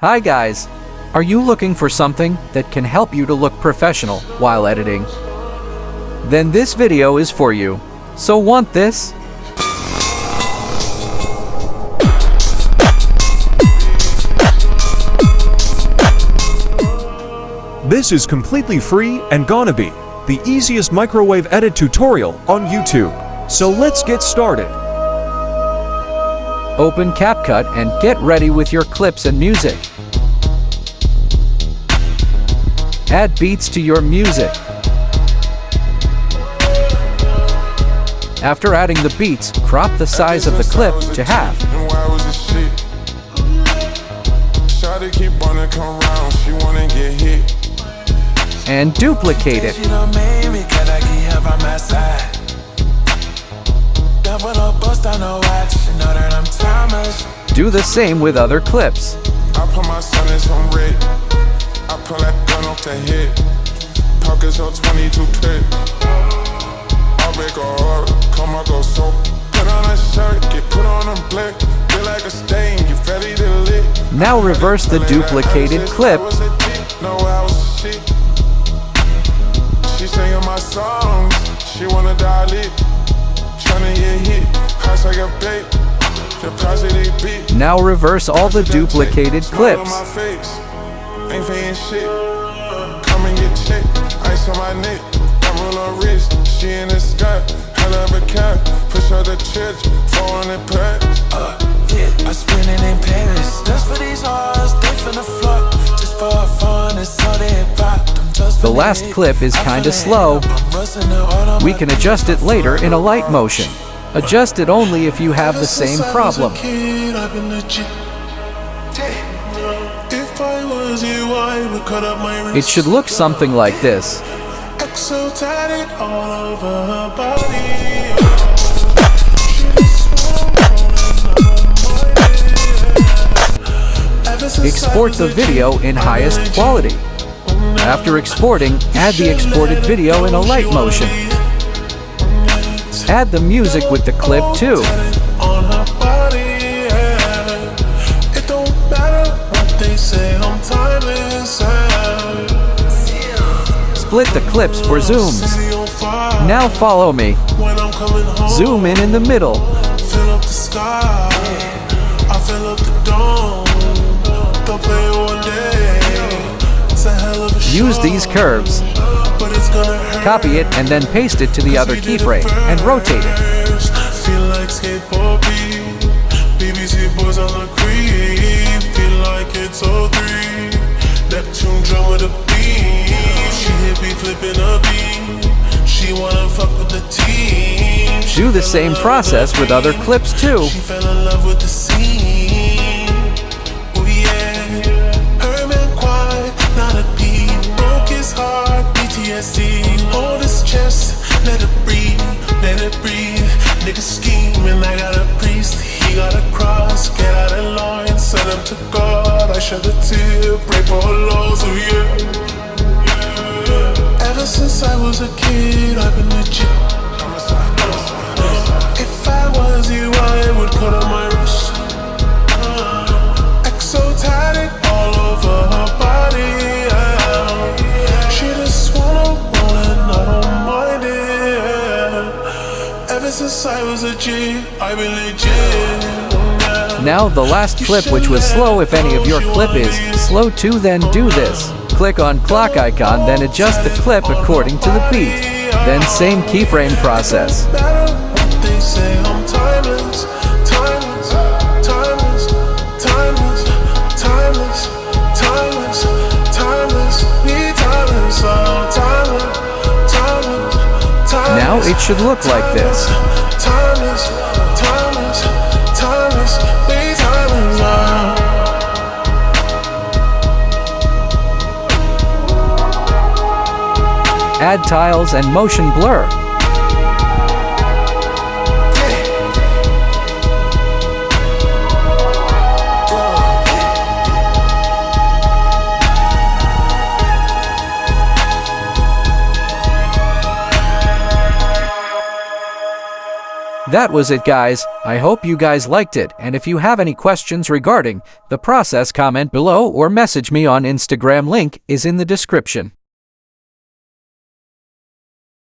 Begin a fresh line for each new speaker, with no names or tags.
Hi guys! Are you looking for something that can help you to look professional while editing? Then this video is for you. So want this?
This is completely free and gonna be the easiest microwave edit tutorial on YouTube. So let's get started.
Open CapCut and get ready with your clips and music. Add beats to your music. After adding the beats, crop the size of the clip to half. And duplicate it. Do the same with other clips.
I put my son in some red. I pull that gun off the head. Pockets on 22 pit. I'll make a heart, come I go so. Put on a shirt, get put on a black. Feel like a stain, you ready to lick.
Now reverse the duplicated clip.
No, I was shit. She singing my songs, she wanna die lit. Tryna get hit, house like a bait.
Now reverse all the duplicated clips.
Ain't paying shit. Come and get checked. Ice on my neck. I'm rolling wrist. She in the sky. Hell of a cat. Push her to church. 400 packs.
Yeah, I spend it in Paris. Just for these hours, they finna flood. Just for fun, it's all they pop.
The last clip is kinda slow. We can adjust it later in Alight Motion. Adjust it only if you have the same problem. It should look something like this. Export the video in highest quality. After exporting, add the exported video in Alight Motion. Add the music with the clip too. Split the clips for zooms. Now follow me. Zoom in the middle. Use these curves. Copy it and then paste it to the other keyframe and rotate it. Do the same process with other clips too.
Hold his chest, let it breathe, let it breathe. Nigga scheming, I got a priest, he got a cross. Get out of line, send him to God. I shed a tear, pray for her loss, oh yeah. Ever since I was a kid, I've been legit. If I was you, I would cut on my wrist. Exo tatted all over her body. Since I was a G, I've been legit.
Now the last clip, which was slow, if any of your clip is slow too, then do this. Click on clock icon, then adjust the clip according to the beat. Then same keyframe process.
They say I'm timeless, timeless, timeless, timeless, timeless, timeless, timeless, we timeless, oh timeless, timeless.
Now it should look like this.
Timeless, timeless, timeless, we timeless.
Add tiles and motion blur. That was it, guys. I hope you guys liked it, and if you have any questions regarding the process, comment below or message me on Instagram. Link is in the description.